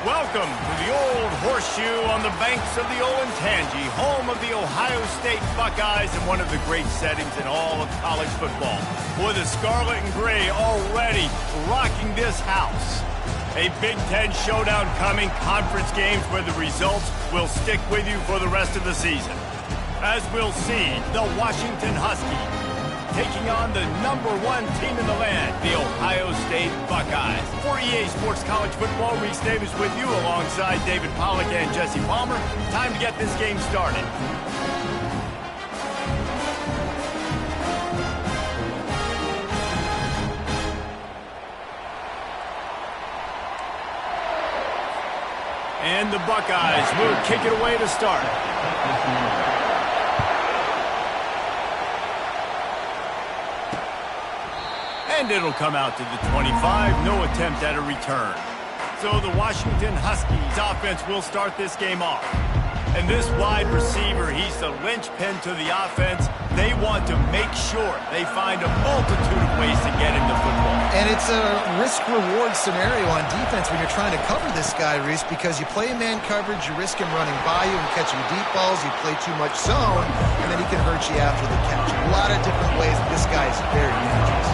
Welcome to the Old Horseshoe on the banks of the Olentangy, home of the Ohio State Buckeyes and one of the great settings in all of college football. Boy, the Scarlet and Gray already rocking this house. A Big Ten showdown coming, conference games where the results will stick with you for the rest of the season. As we'll see, the Washington Huskies taking on the #1 team in the land, the Ohio State Buckeyes. For EA Sports College Football, Reese Davis with you alongside David Pollack and Jesse Palmer. Time to get this game started. And the Buckeyes will kick it away to start. And it'll come out to the 25. No attempt at a return. So the Washington Huskies offense will start this game off. And this wide receiver, he's the linchpin to the offense. They want to make sure they find a multitude of ways to get him the football. And it's a risk-reward scenario on defense when you're trying to cover this guy, Reese, because you play man coverage, you risk him running by you and catching deep balls. You play too much zone, and then he can hurt you after the catch. A lot of different ways. This guy is very dangerous.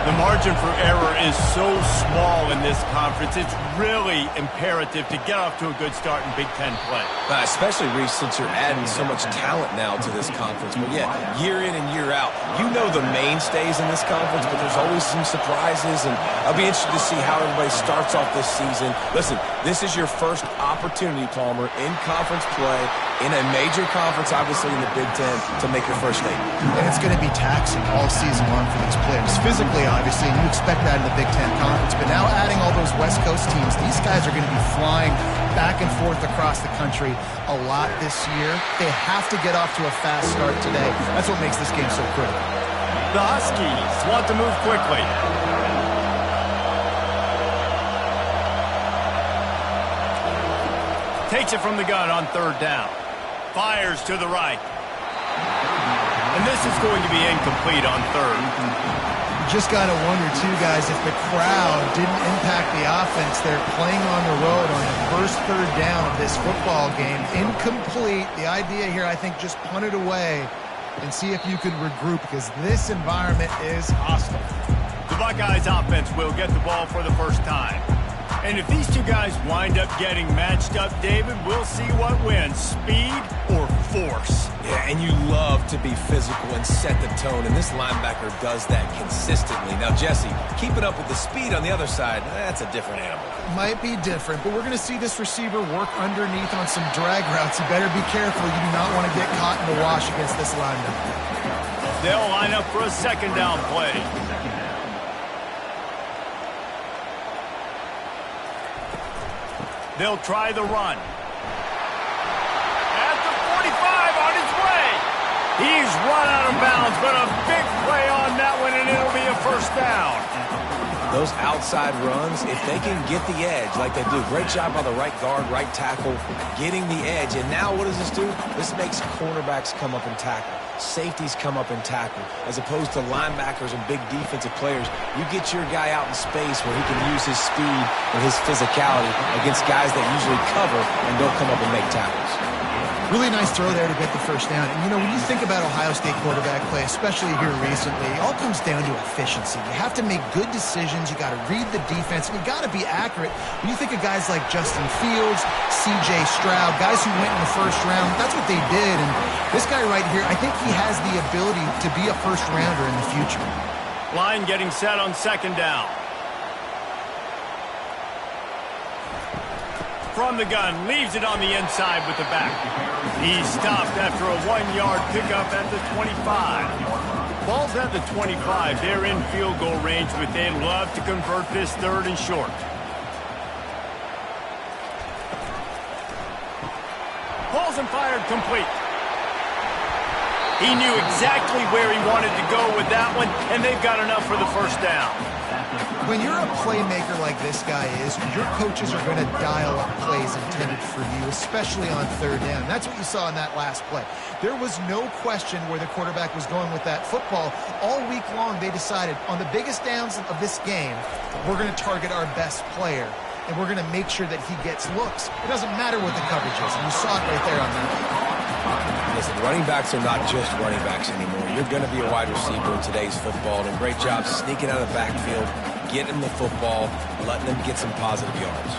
The margin for error is so small in this conference. It's really imperative to get off to a good start in Big Ten play. Especially, Reese, since you're adding so much talent now to this conference. But yeah, year in and year out, you know the mainstays in this conference, but there's always some surprises, and I'll be interested to see how everybody starts off this season. Listen, this is your first opportunity, Palmer, in conference play, in a major conference, obviously in the Big Ten, to make your first statement. And it's going to be taxing all season long for these players. Physically, obviously, and you expect that in the Big Ten Conference. But now adding all those West Coast teams, these guys are going to be flying back and forth across the country a lot this year. They have to get off to a fast start today. That's what makes this game so critical. The Huskies want to move quickly. Takes it from the gun on third down. Fires to the right. And this is going to be incomplete on third. Just got to wonder, too, guys, if the crowd didn't impact the offense. They're playing on the road on the first third down of this football game. Incomplete. The idea here, I think, just punt it away and see if you can regroup, because this environment is hostile. The Buckeyes offense will get the ball for the first time. And if these two guys wind up getting matched up, David, we'll see what wins, speed or force. Yeah, and you love to be physical and set the tone, and this linebacker does that consistently. Now, Jesse, keeping up with the speed on the other side, that's a different animal. Might be different, but we're going to see this receiver work underneath on some drag routes. You better be careful. You do not want to get caught in the wash against this linebacker. They'll line up for a second down play. They'll try the run. At the 45 on his way. He's run out of bounds, but a big play on that one, and it'll be a first down. Those outside runs, if they can get the edge like they do, great job by the right guard, right tackle, getting the edge. And now what does this do? This makes cornerbacks come up and tackle. Safeties come up and tackle. As opposed to linebackers and big defensive players, you get your guy out in space where he can use his speed and his physicality against guys that usually cover and don't come up and make tackles. Really nice throw there to get the first down. And, you know, when you think about Ohio State quarterback play, especially here recently, it all comes down to efficiency. You have to make good decisions. You got to read the defense, and you got to be accurate. When you think of guys like Justin Fields, C.J. Stroud, guys who went in the first round, that's what they did. And this guy right here, I think he has the ability to be a first-rounder in the future. Line getting set on second down. From the gun, leaves it on the inside with the back. He's stopped after a 1-yard pickup at the 25. Ball's at the 25. They're in field goal range, but they'd love to convert this third and short. Pulls and fired complete. He knew exactly where he wanted to go with that one, and they've got enough for the first down. When you're a playmaker like this guy is, your coaches are going to dial up plays intended for you, especially on third down. That's what you saw in that last play. There was no question where the quarterback was going with that football. All week long, they decided on the biggest downs of this game, we're going to target our best player. and we're going to make sure that he gets looks. It doesn't matter what the coverage is, and you saw it right there on that. Listen, running backs are not just running backs anymore. You're going to be a wide receiver in today's football, and great job sneaking out of the backfield, getting the football, letting them get some positive yards.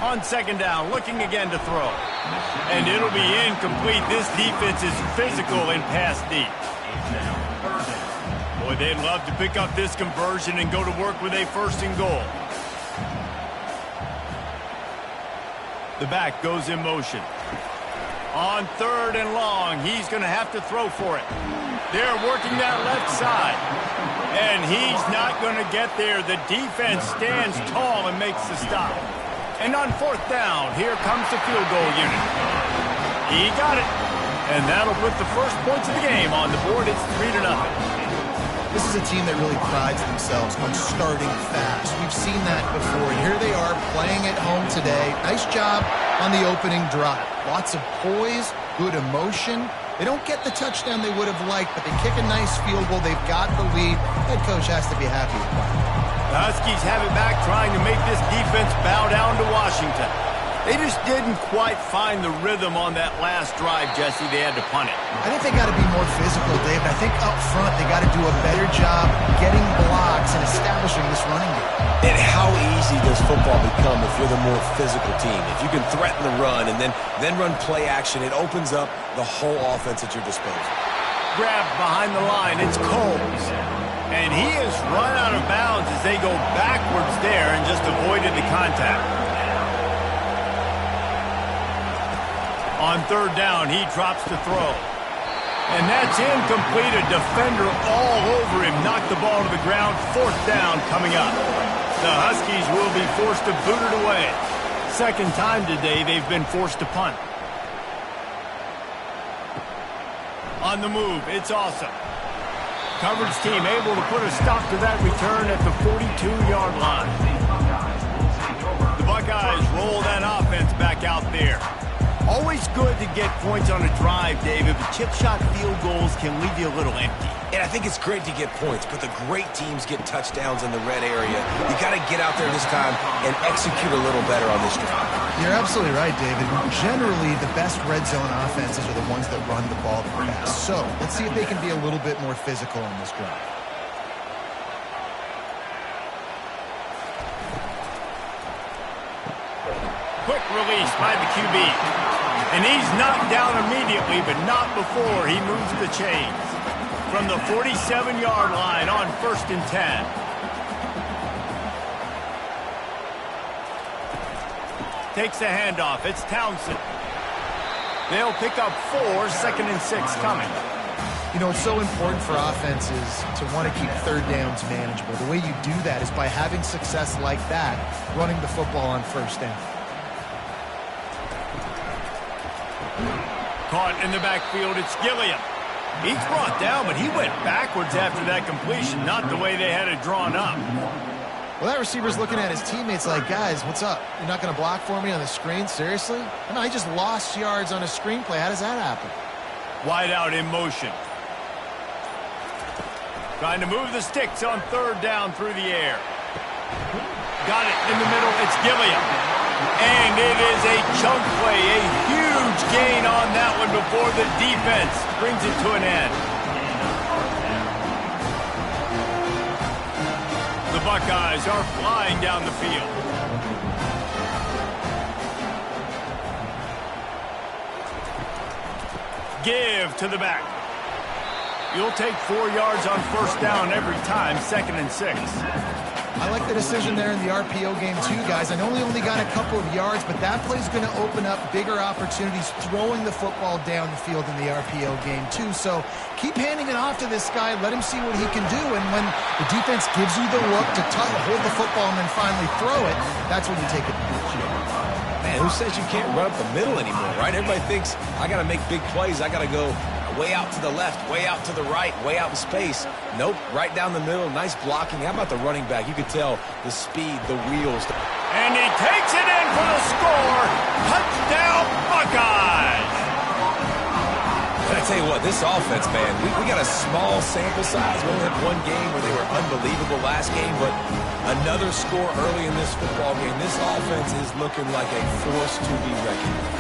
On second down, looking again to throw. And it'll be incomplete. This defense is physical and pass deep. Boy, they'd love to pick up this conversion and go to work with a 1st and goal. The back goes in motion. On 3rd and long, he's going to have to throw for it. They're working that left side. And he's not going to get there. The defense stands tall and makes the stop. And on 4th down, here comes the field goal unit. He got it. And that'll put the first points of the game on the board. It's 3-0. This is a team that really prides themselves on starting fast. We've seen that before, and here they are playing at home today. Nice job on the opening drive. Lots of poise, good emotion. They don't get the touchdown they would have liked, but they kick a nice field goal. They've got the lead. Head coach has to be happy with that. The Huskies have it back, trying to make this defense bow down to Washington. They just didn't quite find the rhythm on that last drive, Jesse. They had to punt it. I think they got to be more physical, Dave. I think up front they got to do a better job getting blocks and establishing this running game. And how easy does football become if you're the more physical team? If you can threaten the run and then run play action, it opens up the whole offense at your disposal. Grabbed behind the line, it's Coles. And he has run out of bounds as they go backwards there and just avoided the contact. On 3rd down, he drops to throw. And that's incomplete. A defender all over him. Knocked the ball to the ground. 4th down coming up. The Huskies will be forced to boot it away. 2nd time today they've been forced to punt. On the move, it's Awesome. Coverage team able to put a stop to that return at the 42-yard line. The Buckeyes roll that offense back out there. Always good to get points on a drive, David, but chip shot field goals can leave you a little empty. And I think it's great to get points, but the great teams get touchdowns in the red area. You got to get out there this time and execute a little better on this drive. You're absolutely right, David. Generally, the best red zone offenses are the ones that run the ball the best. So let's see if they can be a little bit more physical on this drive. Quick release by the QB. And he's knocked down immediately, but not before he moves the chains. From the 47-yard line on 1st and 10. Takes the handoff. It's Townsend. They'll pick up 4, 2nd and 6 coming. You know, it's so important for offenses to want to keep 3rd downs manageable. The way you do that is by having success like that, running the football on 1st down. Caught in the backfield, it's Gilliam. He's brought down, but he went backwards after that completion, not the way they had it drawn up. Well, that receiver's looking at his teammates like, guys, what's up? You're not going to block for me on the screen? Seriously? I know, he just lost yards on a screenplay. How does that happen? Wide out in motion. Trying to move the sticks on 3rd down through the air. Got it in the middle, it's Gilliam. And it is a chunk play, a huge gain on that one before the defense brings it to an end. The Buckeyes are flying down the field. Give to the back. You'll take 4 yards on 1st down every time, 2nd and 6. I like the decision there in the RPO game too, guys. I know he only got a couple of yards, but that play's going to open up bigger opportunities throwing the football down the field in the RPO game too. So keep handing it off to this guy. Let him see what he can do. And when the defense gives you the look to hold the football and then finally throw it, that's when you take it. Man, who says you can't run up the middle anymore, right? Everybody thinks I got to make big plays. I got to go way out to the left, way out to the right, way out in space. Nope, right down the middle. Nice blocking. How about the running back? You could tell the speed, the wheels. And he takes it in for the score. Touchdown, Buckeyes! And I tell you what, This offense, man, we got a small sample size. We only have one game where they were unbelievable last game, but another score early in this football game. This offense is looking like a force to be reckoned with.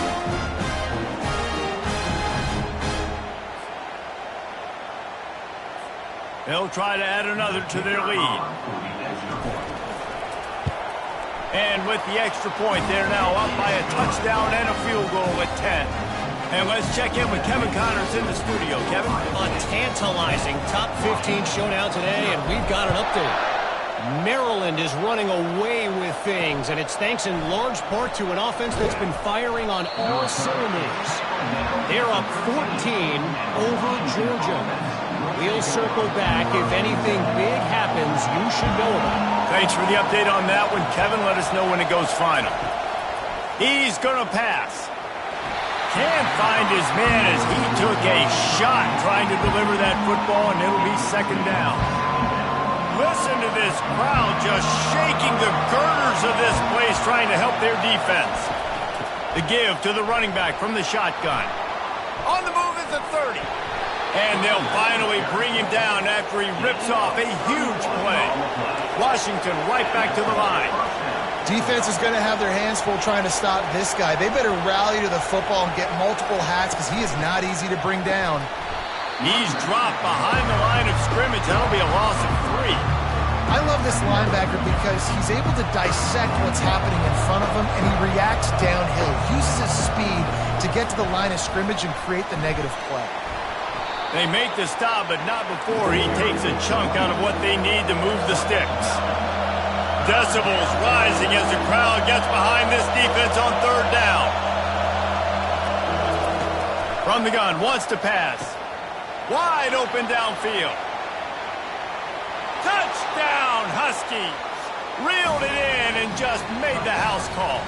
They'll try to add another to their lead. And with the extra point, they're now up by a touchdown and a field goal at 10. And let's check in with Kevin Connors in the studio. Kevin? A tantalizing top 15 showdown today, and we've got an update. Maryland is running away with things, and it's thanks in large part to an offense that's been firing on all cylinders. They're up 14 over Georgia. We'll circle back. If anything big happens, you should know about it. Thanks for the update on that one, Kevin. Let us know when it goes final. He's going to pass. Can't find his man as he took a shot trying to deliver that football, and it'll be second down. Listen to this crowd just shaking the girders of this place trying to help their defense. The give to the running back from the shotgun. On the move is the 30. And they'll finally bring him down after he rips off a huge play. Washington right back to the line. Defense is going to have their hands full trying to stop this guy. They better rally to the football and get multiple hats because he is not easy to bring down. He's dropped behind the line of scrimmage. That'll be a loss of 3. I love this linebacker because he's able to dissect what's happening in front of him, and he reacts downhill. Uses his speed to get to the line of scrimmage and create the negative play. They make the stop, but not before he takes a chunk out of what they need to move the sticks. Decibels rising as the crowd gets behind this defense on third down. From the gun, wants to pass. Wide open downfield. Touchdown, Huskies! Reeled it in and just made the house call.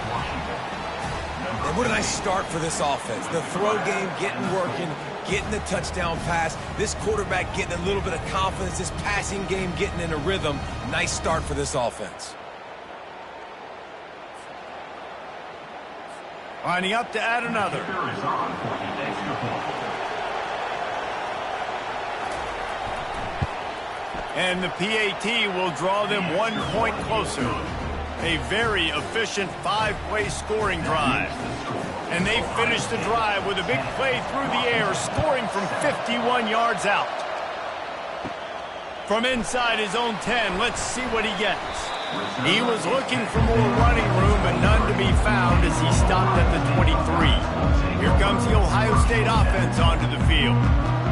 And what a nice start for this offense. The throw game getting working, getting the touchdown pass. This quarterback getting a little bit of confidence. This passing game getting in a rhythm. Nice start for this offense. Lining up to add another. And the PAT will draw them 1 point closer. A very efficient 5-play scoring drive. And they finish the drive with a big play through the air, scoring from 51 yards out. From inside his own 10, let's see what he gets. He was looking for more running room, but none to be found as he stopped at the 23. Here comes the Ohio State offense onto the field.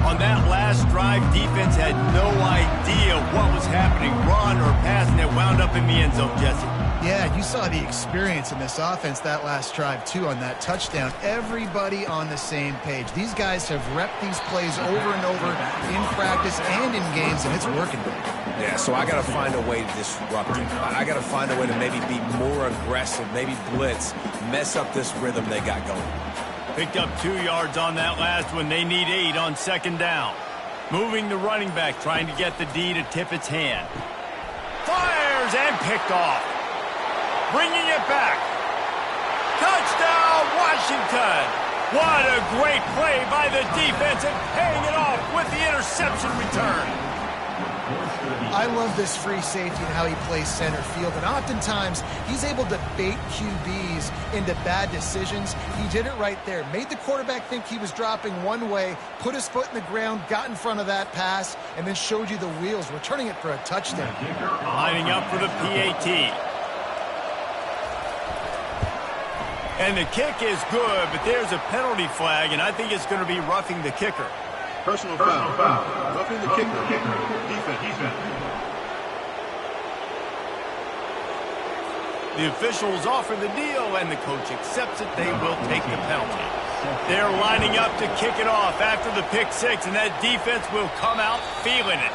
On that last drive, defense had no idea what was happening, run or pass, and it wound up in the end zone, Jesse. Yeah, you saw the experience in this offense that last drive, too, on that touchdown. Everybody on the same page. These guys have repped these plays over and over in practice and in games, and it's working. Yeah, so I got to find a way to disrupt it. I got to find a way to maybe be more aggressive, maybe blitz, mess up this rhythm they got going. Picked up 2 yards on that last one. They need 8 on second down. Moving the running back, trying to get the D to tip its hand. Fires and picked off. Bringing it back. Touchdown, Washington. What a great play by the defense and paying it off with the interception return. I love this free safety and how he plays center field. And oftentimes, he's able to bait QBs into bad decisions. He did it right there. Made the quarterback think he was dropping one way, put his foot in the ground, got in front of that pass, and then showed you the wheels, returning it for a touchdown. Lining up for the PAT. And the kick is good, but there's a penalty flag, and I think it's going to be roughing the kicker. Personal foul. Roughing the kicker. Defense. The officials offer the deal, and the coach accepts it. They will take the penalty. They're lining up to kick it off after the pick six, and that defense will come out feeling it.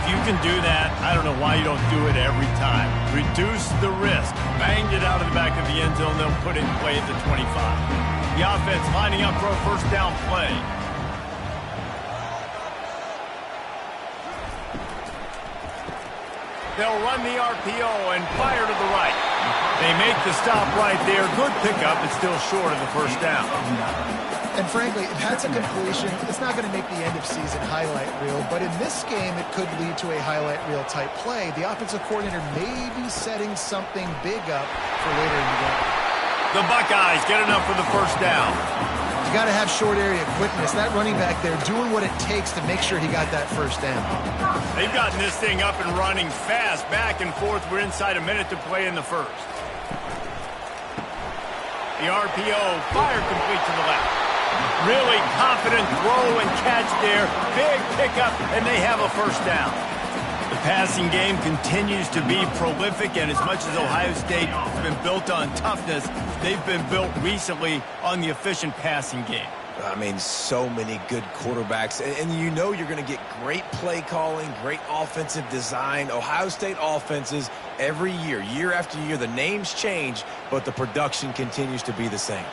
If you can do that, I don't know why you don't do it every time. Reduce the risk. Banged it out of the back of the end zone. They'll put it in play at the 25. The offense lining up for a first down play. They'll run the RPO and fire to the right. They make the stop right there. Good pickup, but still short of the first down. And frankly, if that's a completion, it's not going to make the end-of-season highlight reel. But in this game, it could lead to a highlight reel type play. The offensive coordinator may be setting something big up for later in the game. The Buckeyes get enough for the first down. You got to have short area quickness. That running back there doing what it takes to make sure he got that first down. They've gotten this thing up and running fast, back and forth. We're inside a minute to play in the first. The RPO, fire complete to the left. Really confident throw and catch there. Big pickup, and they have a first down. The passing game continues to be prolific, and as much as Ohio State has been built on toughness, they've been built recently on the efficient passing game. I mean, so many good quarterbacks. And you know you're going to get great play calling, great offensive design. Ohio State offenses every year, year after year, the names change, but the production continues to be the same.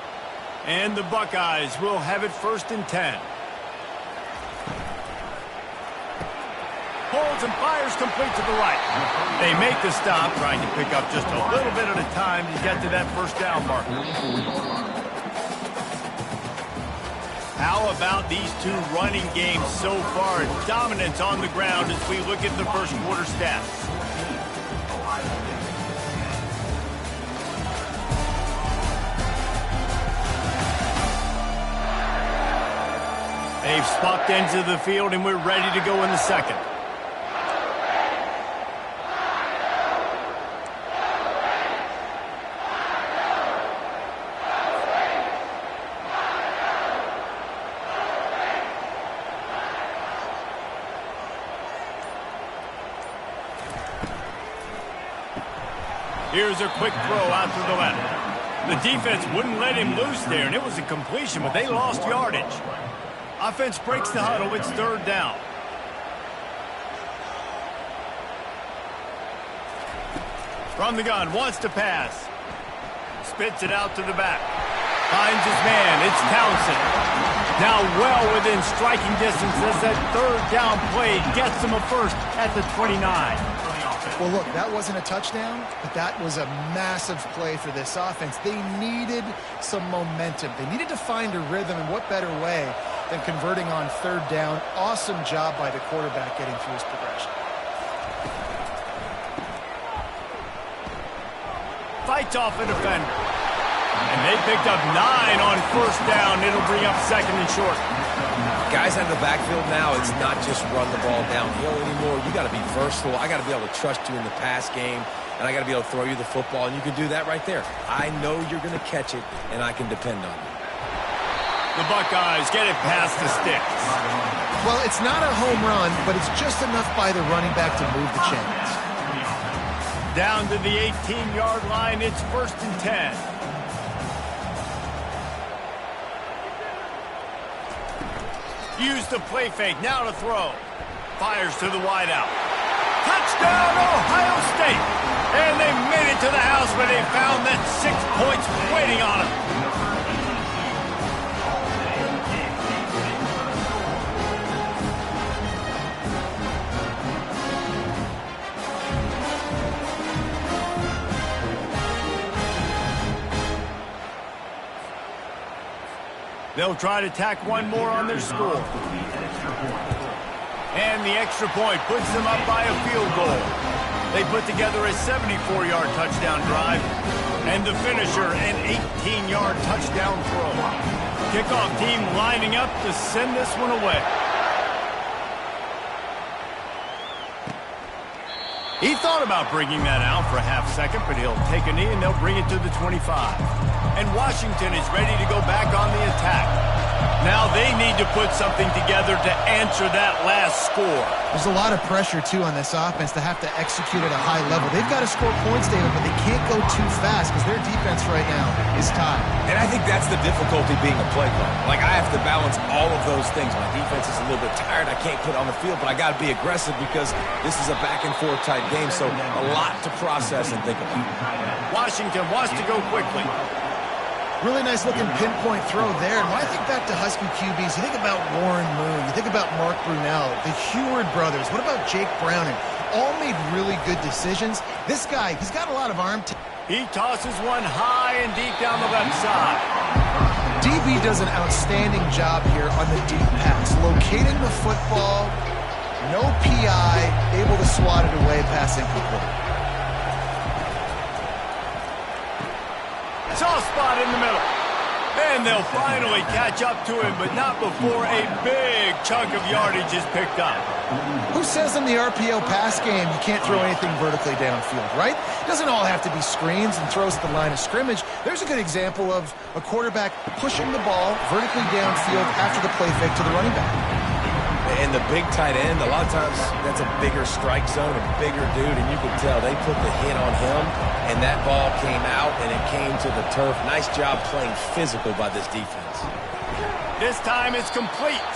And the Buckeyes will have it 1st and 10. Holds and fires complete to the right. They make the stop, trying to pick up just a little bit at a time to get to that first down marker. How about these two running games so far? Dominance on the ground as we look at the first quarter stats. They've swapped ends of the field, and we're ready to go in the second. Here's a quick throw out to the left. The defense wouldn't let him loose there, and it was a completion, but they lost yardage. Offense breaks the huddle. It's 3rd down. From the gun, wants to pass. Spits it out to the back. Finds his man. It's Townsend. Now well within striking distance as that 3rd down play gets him a first at the 29. Well, look, that wasn't a touchdown, but that was a massive play for this offense. They needed some momentum. They needed to find a rhythm, and what better way than converting on 3rd down. Awesome job by the quarterback getting through his progression. Fights off a defender. And they picked up 9 on 1st down. It'll bring up 2nd and short. Guys out of the backfield now, it's not just run the ball downhill anymore. You got to be versatile. I got to be able to trust you in the pass game, and I got to be able to throw you the football, and you can do that right there. I know you're going to catch it, and I can depend on you. The Buckeyes get it past the sticks. Well, it's not a home run, but it's just enough by the running back to move the chains. Down to the 18-yard line, it's 1st and 10. Use the play fake, now to throw. Fires to the wideout. Touchdown, Ohio State! And they made it to the house, but they found that 6 points waiting on them. They'll try to tack one more on their score. And the extra point puts them up by a field goal. They put together a 74-yard touchdown drive. And the finisher, an 18-yard touchdown throw. Kickoff team lining up to send this one away. He thought about bringing that out for a half second, but he'll take a knee and they'll bring it to the 25. And Washington is ready to go back on the attack. Now they need to put something together to answer that last score. There's a lot of pressure, too, on this offense to have to execute at a high level. They've got to score points, David, but they can't go too fast because their defense right now is tied. And I think that's the difficulty being a play caller. Like, I have to balance all of those things. My defense is a little bit tired. I can't put it on the field, but I got to be aggressive because this is a back-and-forth type game, so a lot to process and think about. Washington wants to go quickly. Really nice looking pinpoint throw there. And when I think back to Husky QBs, you think about Warren Moon, you think about Mark Brunell, the Heward brothers, what about Jake Browning? All made really good decisions. This guy, he's got a lot of arm. He tosses one high and deep down the left side. DB does an outstanding job here on the deep pass, locating the football, no PI, able to swat it away, pass incomplete. Soft spot in the middle. And they'll finally catch up to him, but not before a big chunk of yardage is picked up. Who says in the RPO pass game you can't throw anything vertically downfield, right? It doesn't all have to be screens and throws at the line of scrimmage. There's a good example of a quarterback pushing the ball vertically downfield after the play fake to the running back. And the big tight end, a lot of times that's a bigger strike zone, a bigger dude, and you can tell they put the hit on him, and that ball came out, and it came to the turf. Nice job playing physical by this defense. This time it's complete.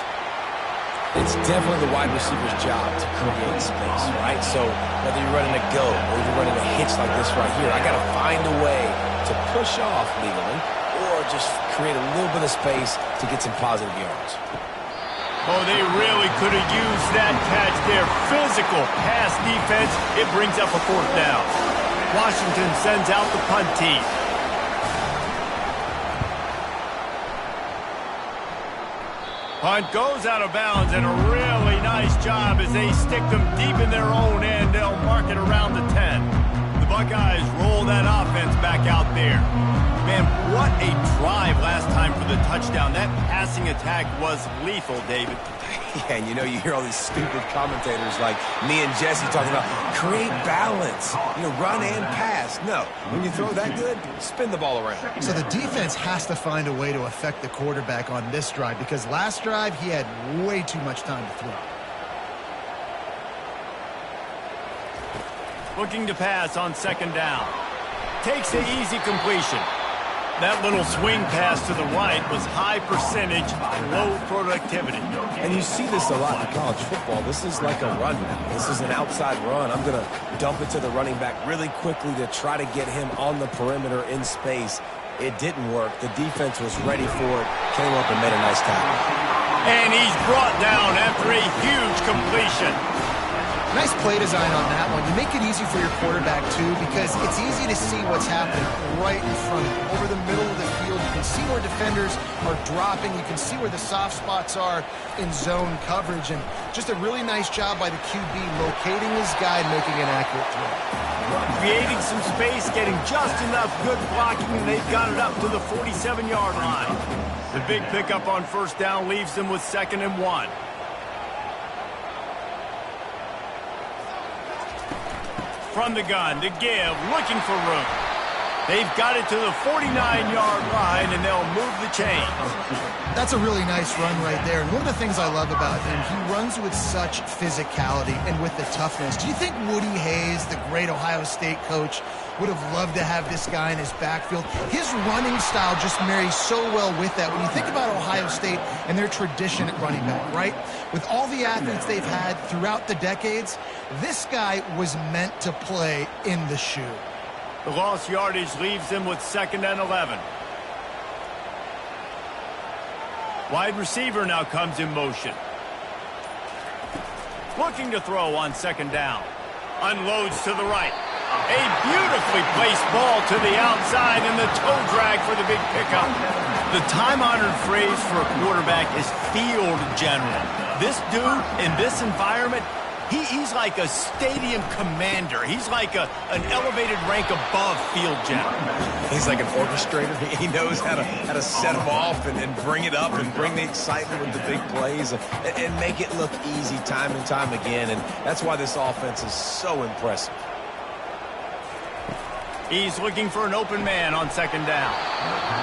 It's definitely the wide receiver's job to create space, right? So whether you're running a go or you're running a hitch like this right here, I got to find a way to push off legally or just create a little bit of space to get some positive yards. Oh, they really could have used that catch there. Physical pass defense. It brings up a 4th down. Washington sends out the punt team. Punt goes out of bounds, and a really nice job as they stick them deep in their own end. They'll mark it around the 10. The Buckeyes roll that offense back out there. Man, what a drive last time for the touchdown. That passing attack was lethal, David. Yeah, and you hear all these stupid commentators like me and Jesse talking about create balance, run and pass. No, when you throw that good, spin the ball around. So the defense has to find a way to affect the quarterback on this drive because last drive he had way too much time to throw. Looking to pass on 2nd down. Takes the easy completion. That little swing pass to the right was high percentage, low productivity. And you see this a lot in college football. This is like a run now. This is an outside run. I'm going to dump it to the running back really quickly to try to get him on the perimeter in space. It didn't work. The defense was ready for it, came up and made a nice tackle. And he's brought down after a huge completion. Nice play design on that one. You make it easy for your quarterback, too, because it's easy to see what's happening right in front of you. Over the middle of the field, you can see where defenders are dropping. You can see where the soft spots are in zone coverage. And just a really nice job by the QB locating his guy and making an accurate throw. Creating some space, getting just enough good blocking, and they've got it up to the 47-yard line. The big pickup on 1st down leaves them with 2nd and 1. From the gun to give, looking for room. They've got it to the 49-yard line, and they'll move the chains. That's a really nice run right there. And one of the things I love about him, he runs with such physicality and with the toughness. Do you think Woody Hayes, the great Ohio State coach, would have loved to have this guy in his backfield? His running style just marries so well with that. When you think about Ohio State and their tradition at running back, right? With all the athletes they've had throughout the decades, this guy was meant to play in the shoe. The lost yardage leaves them with 2nd and 11. Wide receiver now comes in motion. Looking to throw on 2nd down. Unloads to the right. A beautifully placed ball to the outside and the toe drag for the big pickup. The time-honored phrase for a quarterback is field general. This dude in this environment, he's like a stadium commander. He's like an elevated rank above field general. He's like an orchestrator. He knows how to set them off and bring it up and bring the excitement with the big plays and make it look easy time and time again. And that's why this offense is so impressive. He's looking for an open man on 2nd down.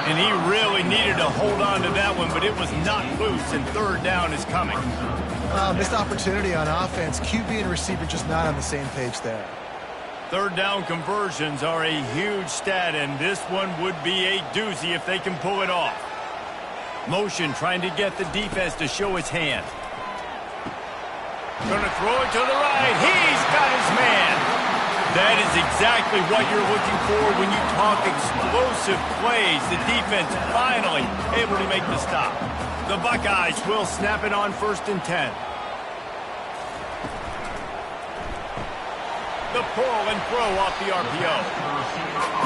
And he really needed to hold on to that one, but it was not loose, and 3rd down is coming. Missed opportunity on offense. QB and receiver just not on the same page there. 3rd down conversions are a huge stat, and this one would be a doozy if they can pull it off. Motion trying to get the defense to show his hand. Gonna throw it to the right. He's got his man. That is exactly what you're looking for when you talk explosive plays. The defense finally able to make the stop. The Buckeyes will snap it on 1st and 10. The pull and throw off the RPO.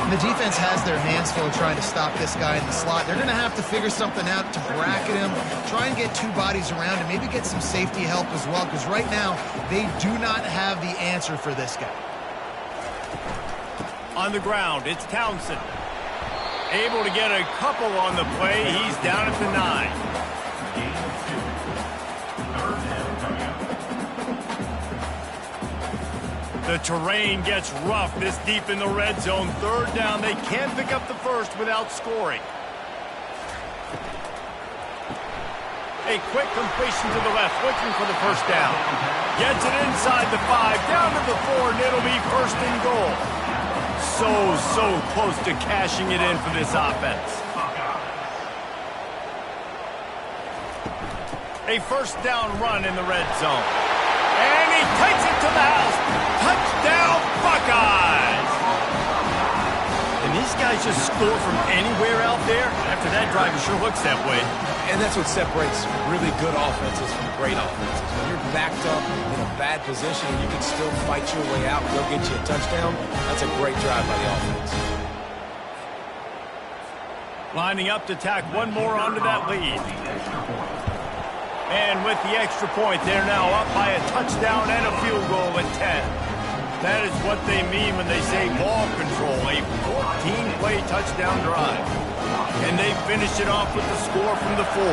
And the defense has their hands full trying to stop this guy in the slot. They're going to have to figure something out to bracket him, try and get two bodies around him, maybe get some safety help as well, because right now they do not have the answer for this guy. On the ground, it's Townsend. Able to get a couple on the play. He's down at the 9. The terrain gets rough this deep in the red zone. Third down, they can't pick up the first without scoring. A quick completion to the left, looking for the first down. Gets it inside the 5, down to the 4, and it'll be first and goal. So close to cashing it in for this offense. A first down run in the red zone. And he takes it to the house. Touchdown, Buckeyes! And these guys just score from anywhere out there. After that drive, it sure looks that way. And that's what separates really good offenses from great offenses. When you're backed up in a bad position and you can still fight your way out and go get you a touchdown, that's a great drive by the offense. Lining up to tack one more onto that lead. And with the extra point, they're now up by a touchdown and a field goal at 10. That is what they mean when they say ball control, a 14-play touchdown drive. And they finish it off with the score from the 4.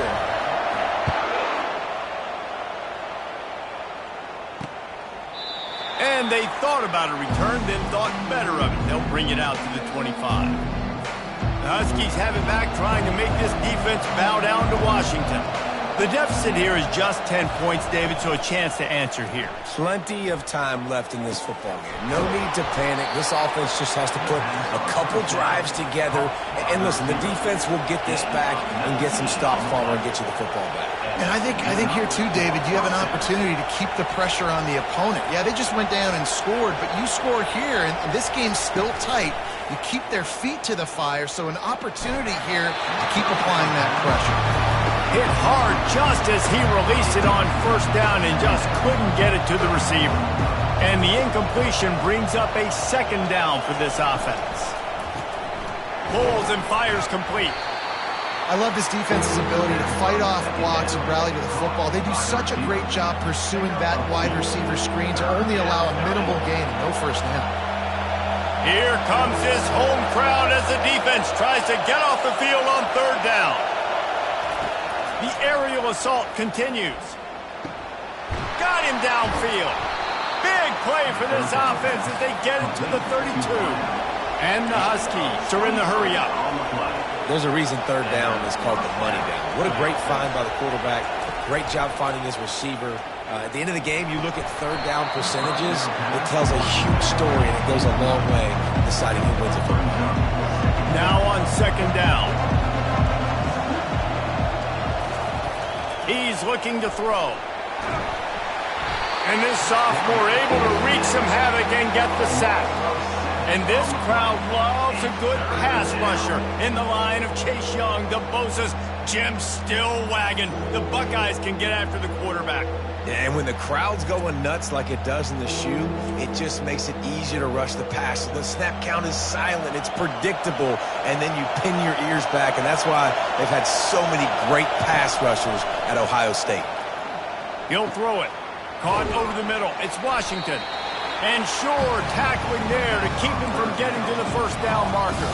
And they thought about a return, then thought better of it. They'll bring it out to the 25. The Huskies have it back, trying to make this defense bow down to Washington. The deficit here is just 10 points, David, so a chance to answer here. Plenty of time left in this football game. No need to panic. This offense just has to put a couple drives together. And listen, the defense will get this back and get some stop follow and get you the football back. And I think here too, David, you have an opportunity to keep the pressure on the opponent. Yeah, they just went down and scored, but you score here, and this game's still tight. You keep their feet to the fire, so an opportunity here to keep applying that pressure. Hit hard just as he released it on first down and just couldn't get it to the receiver. And the incompletion brings up a second down for this offense. Pulls and fires complete. I love this defense's ability to fight off blocks and rally to the football. They do such a great job pursuing that wide receiver screen to only allow a minimal gain and no first down. Here comes his home crowd as the defense tries to get off the field on third down. The aerial assault continues. Got him downfield. Big play for this offense as they get it to the 32. And the Huskies are in the hurry up. There's a reason third down is called the money down. What a great find by the quarterback. Great job finding his receiver. At the end of the game, you look at third down percentages. It tells a huge story, and it goes a long way in deciding who wins a football. Now on second down. He's looking to throw. And this sophomore able to wreak some havoc and get the sack. And this crowd loves a good pass rusher in the line of Chase Young, the Bosa's, Jim still wagging. The Buckeyes can get after the quarterback. And when the crowd's going nuts like it does in the shoe, it just makes it easier to rush the pass. The snap count is silent. It's predictable. And then you pin your ears back. And that's why they've had so many great pass rushers at Ohio State. He'll throw it. Caught over the middle. It's Washington. And sure, tackling there to keep him from getting to the first down marker.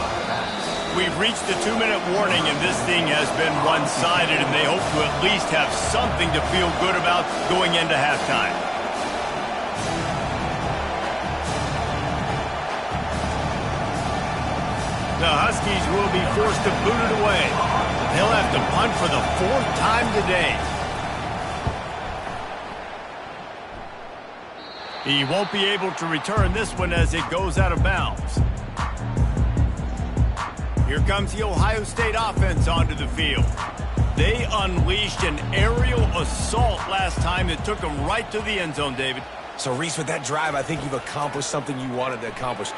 We've reached the 2-minute warning, and this thing has been one-sided, and they hope to at least have something to feel good about going into halftime. The Huskies will be forced to boot it away. They'll have to punt for the 4th time today. He won't be able to return this one as it goes out of bounds. Here comes the Ohio State offense onto the field. They unleashed an aerial assault last time that took them right to the end zone, David. So, Reese, with that drive, I think you've accomplished something you wanted to accomplish.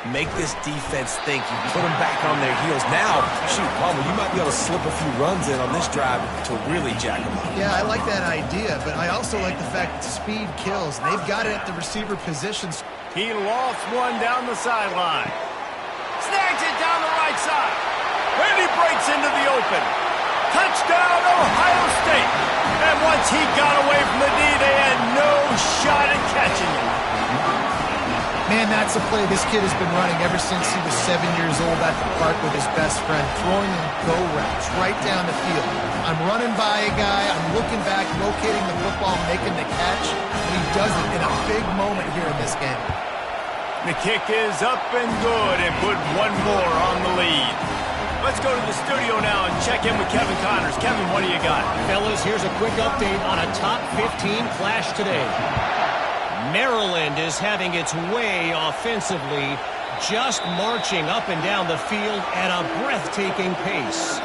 Make this defense think. You put them back on their heels. Now, shoot, Palmer, you might be able to slip a few runs in on this drive to really jack them up. Yeah, I like that idea, but I also like the fact that speed kills. They've got it at the receiver positions. He lofts one down the sideline. Snags it down the right side. And he breaks into the open. Touchdown, Ohio State. And once he got away from the knee, they had no shot at catching him. Man, that's a play this kid has been running ever since he was 7 years old at the park with his best friend, throwing him go routes right down the field. I'm running by a guy, I'm looking back, locating the football, making the catch, and he does it in a big moment here in this game. The kick is up and good and put one more on the lead. Let's go to the studio now and check in with Kevin Connors. Kevin, what do you got? Fellas, here's a quick update on a top 15 clash today. Maryland is having its way offensively, just marching up and down the field at a breathtaking pace.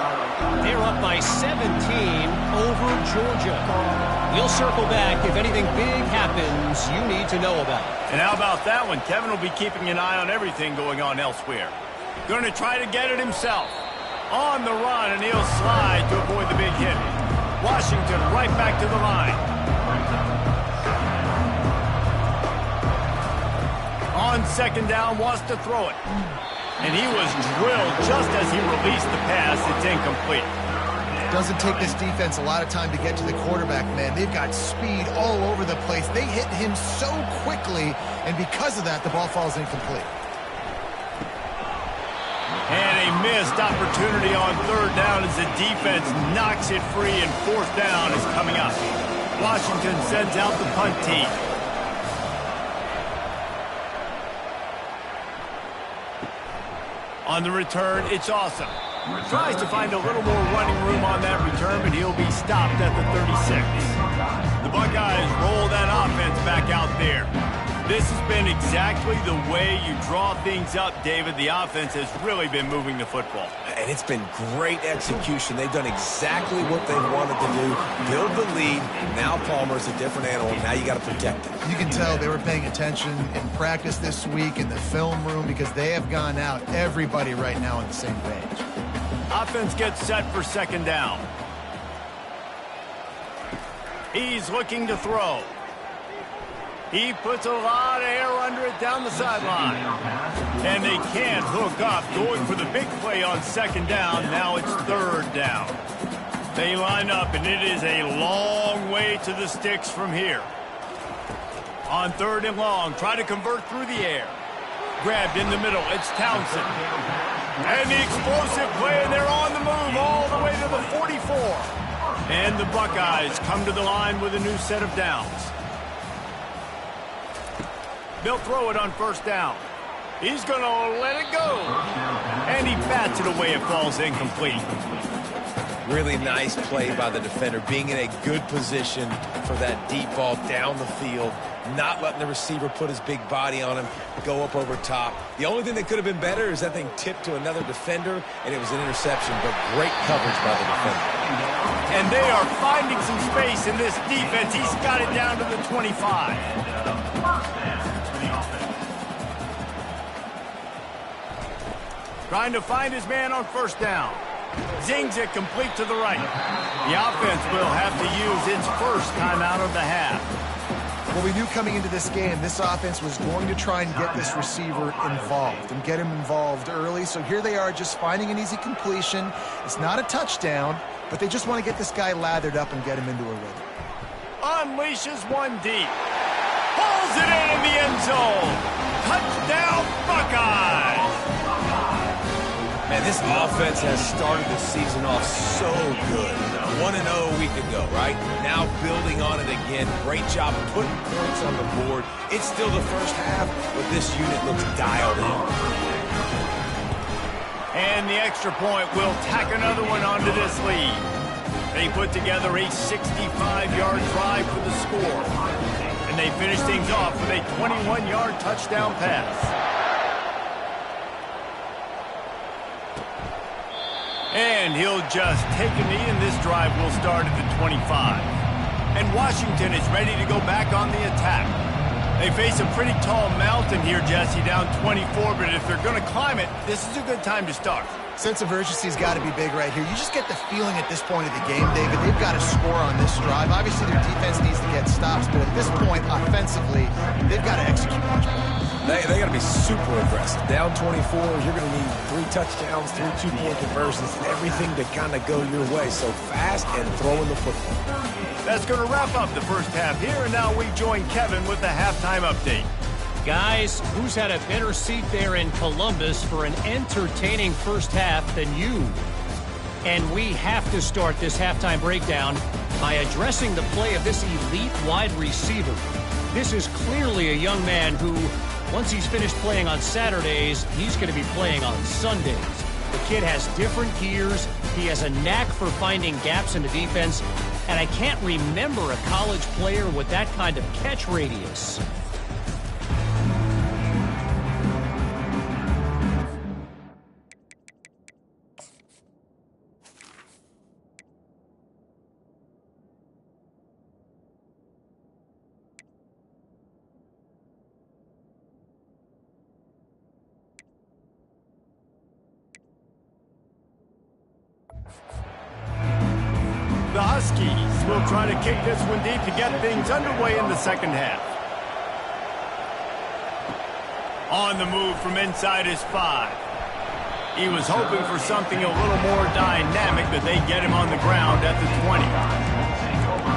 They're up by 17 over Georgia. We'll circle back if anything big happens you need to know about. And how about that one? Kevin will be keeping an eye on everything going on elsewhere. Going to try to get it himself. On the run, and he'll slide to avoid the big hit. Washington right back to the line. On second down, wants to throw it. And he was drilled just as he released the pass. It's incomplete. Doesn't take this defense a lot of time to get to the quarterback, man. They've got speed all over the place. They hit him so quickly, and because of that, the ball falls incomplete. And a missed opportunity on third down as the defense knocks it free, and fourth down is coming up. Washington sends out the punt team. On the return, it's Awesome. Tries to find a little more running room on that return, but he'll be stopped at the 36. The Buckeyes roll that offense back out there. This has been exactly the way you draw things up, David. The offense has really been moving the football. And it's been great execution. They've done exactly what they wanted to do. Build the lead. Now Palmer's a different animal. Now you got to protect him. You can tell they were paying attention in practice this week in the film room because they have gone out, everybody right now on the same page. Offense gets set for second down. He's looking to throw. He puts a lot of air under it down the sideline. And they can't hook up, going for the big play on second down. Now it's third down. They line up, and it is a long way to the sticks from here. On third and long, try to convert through the air. Grabbed in the middle, it's Townsend. And the explosive play, and they're on the move all the way to the 44. And the Buckeyes come to the line with a new set of downs. They'll throw it on first down. He's going to let it go. And he bats it away. It falls incomplete. Really nice play by the defender, being in a good position for that deep ball down the field, not letting the receiver put his big body on him, go up over top. The only thing that could have been better is that thing tipped to another defender, and it was an interception, but great coverage by the defender. And they are finding some space in this defense. He's got it down to the 25. Trying to find his man on first down. Zings it complete to the right. The offense will have to use its first timeout of the half. Well, we knew coming into this game, this offense was going to try and get this receiver involved and get him involved early. So here they are just finding an easy completion. It's not a touchdown, but they just want to get this guy lathered up and get him into a rhythm. Unleashes one deep. Pulls it in the end zone. Touchdown, Buckeyes! Man, this offense has started the season off so good. 1-0 a week ago, right? Now building on it again. Great job putting points on the board. It's still the first half, but this unit looks dialed in. And the extra point will tack another one onto this lead. They put together a 65-yard drive for the score. And they finish things off with a 21-yard touchdown pass. And he'll just take a knee, and this drive will start at the 25. And Washington is ready to go back on the attack. They face a pretty tall mountain here, Jesse, down 24, but if they're going to climb it, this is a good time to start. Sense of urgency's got to be big right here. You just get the feeling at this point of the game, David, they've got to score on this drive. Obviously, their defense needs to get stops, but at this point, offensively, they've got to execute much better. They got to be super aggressive. Down 24, you're going to need 3 touchdowns, 3 two-point conversions, everything to kind of go your way. So fast and throwing the football. That's going to wrap up the first half here, and now we join Kevin with the halftime update. Guys, who's had a better seat there in Columbus for an entertaining first half than you? And we have to start this halftime breakdown by addressing the play of this elite wide receiver. This is clearly a young man who, once he's finished playing on Saturdays, he's going to be playing on Sundays. The kid has different gears. He has a knack for finding gaps in the defense. And I can't remember a college player with that kind of catch radius. The Huskies will try to kick this one deep to get things underway in the second half. On the move from inside his 5. He was hoping for something a little more dynamic, but they get him on the ground at the 20.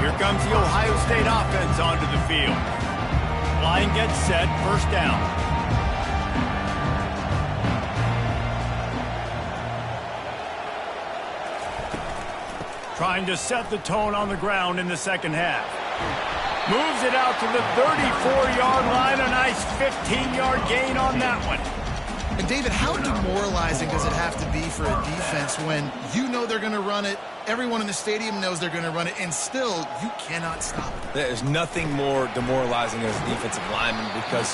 Here comes the Ohio State offense onto the field. Line gets set, first down. Trying to set the tone on the ground in the second half. Moves it out to the 34-yard line. A nice 15-yard gain on that one. And David, how demoralizing does it have to be for a defense when you know they're going to run it, everyone in the stadium knows they're going to run it, and still you cannot stop it? There's nothing more demoralizing as a defensive lineman because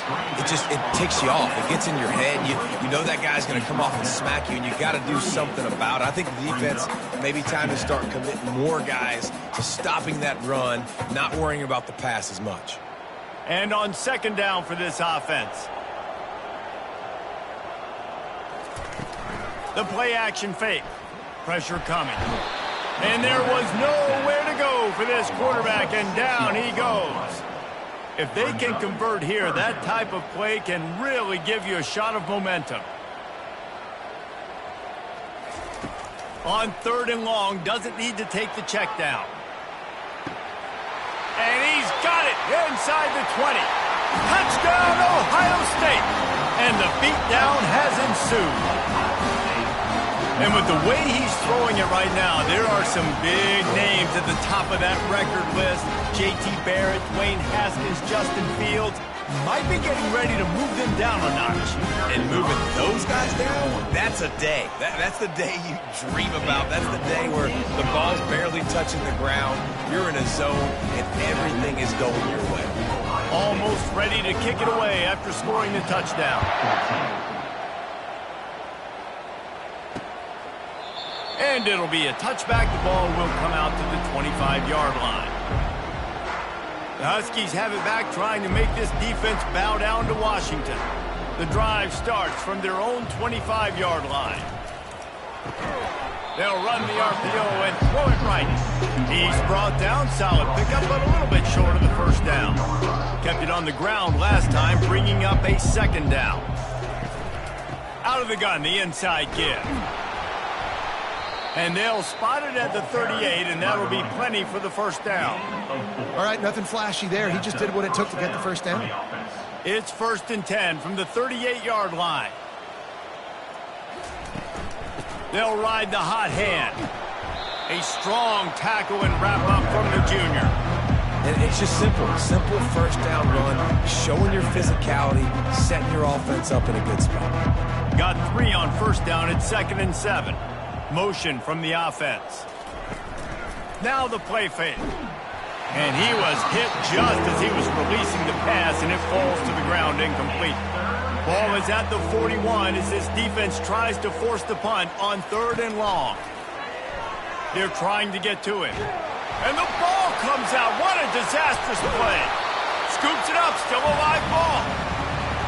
it ticks you off. It gets in your head. You know that guy's going to come off and smack you, and you got to do something about it. I think the defense maybe time to start committing more guys to stopping that run, not worrying about the pass as much. And on second down for this offense. The play action fake. Pressure coming. And there was nowhere to go for this quarterback, and down he goes. If they can convert here, that type of play can really give you a shot of momentum. On third and long, doesn't need to take the check down. And he's got it inside the 20. Touchdown, Ohio State. And the beatdown has ensued. And with the way he's throwing it right now, there are some big names at the top of that record list. J.T. Barrett, Dwayne Haskins, Justin Fields might be getting ready to move them down a notch. And moving those guys down, that's a day. That's the day you dream about. That's the day where the ball's barely touching the ground. You're in a zone, and everything is going your way. Almost ready to kick it away after scoring the touchdown. And it'll be a touchback. The ball will come out to the 25-yard line. The Huskies have it back, trying to make this defense bow down to Washington. The drive starts from their own 25-yard line. They'll run the RPO and throw it right. He's brought down. Solid pickup, but a little bit short of the first down. Kept it on the ground last time, bringing up a second down. Out of the gun, the inside give. And they'll spot it at the 38, and that'll be plenty for the first down. All right, nothing flashy there. He just did what it took to get the first down. It's 1st and 10 from the 38-yard line. They'll ride the hot hand. A strong tackle and wrap up from the junior. And it's just simple first down run, showing your physicality, setting your offense up in a good spot. Got 3 on first down at 2nd and 7. Motion from the offense. Now the play fake. And he was hit just as he was releasing the pass, and it falls to the ground incomplete. Ball is at the 41 as this defense tries to force the punt on 3rd and long. They're trying to get to it. And the ball comes out. What a disastrous play. Scoops it up, still a live ball.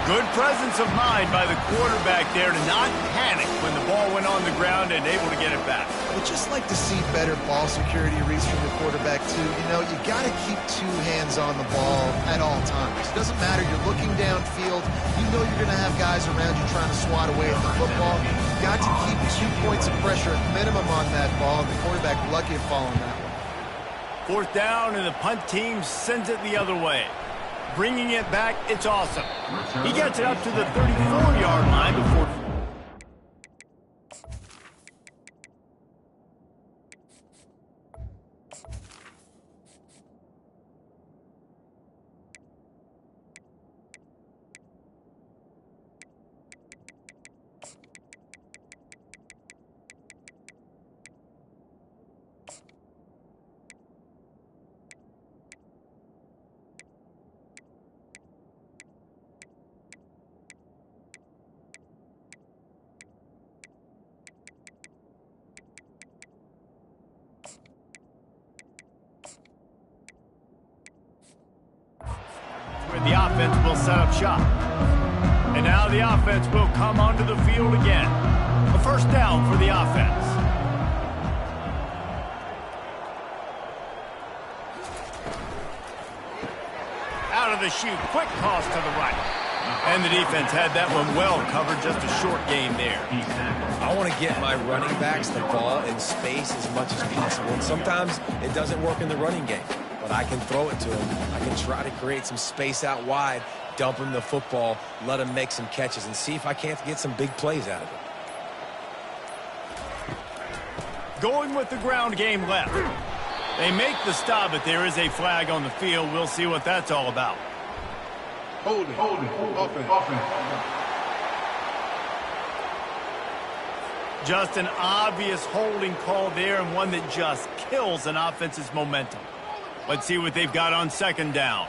Good presence of mind by the quarterback there to not panic when the ball went on the ground and able to get it back. Would just like to see better ball security, Reese, from the quarterback, too. You know, you got to keep two hands on the ball at all times. It doesn't matter. You're looking downfield. You know you're going to have guys around you trying to swat away at the football. You've got to keep 2 points of pressure at minimum on that ball, and the quarterback lucky to fall on that one. 4th down, and the punt team sends it the other way. Bringing it back, it's awesome. He gets it up to the 34-yard line before... The offense will set up shop. And now the offense will come onto the field again. A 1st down for the offense. Out of the chute, quick toss to the right. And the defense had that one well covered, just a short gain there. I want to get my running backs the ball in space as much as possible. And sometimes it doesn't work in the running game. But I can throw it to him. I can try to create some space out wide, dump him the football, let him make some catches, and see if I can't get some big plays out of it. Going with the ground game left. They make the stop, but there is a flag on the field. We'll see what that's all about. Holding. Offense. Just an obvious holding call there, and one that just kills an offense's momentum. Let's see what they've got on 2nd down.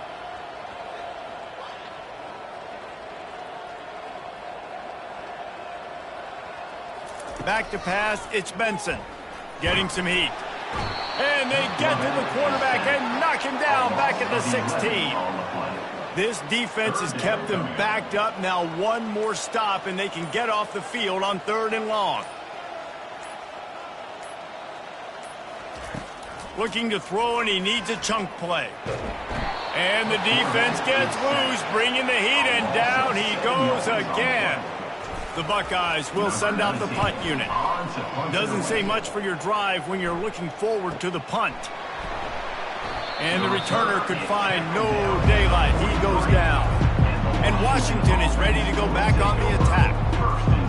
Back to pass, it's Benson. Getting some heat. And they get to the quarterback and knock him down back at the 16. This defense has kept them backed up. Now one more stop, and they can get off the field on 3rd and long. Looking to throw, and he needs a chunk play. And the defense gets loose, bringing the heat, and down he goes again. The Buckeyes will send out the punt unit. Doesn't say much for your drive when you're looking forward to the punt. And the returner could find no daylight. He goes down. And Washington is ready to go back on the attack.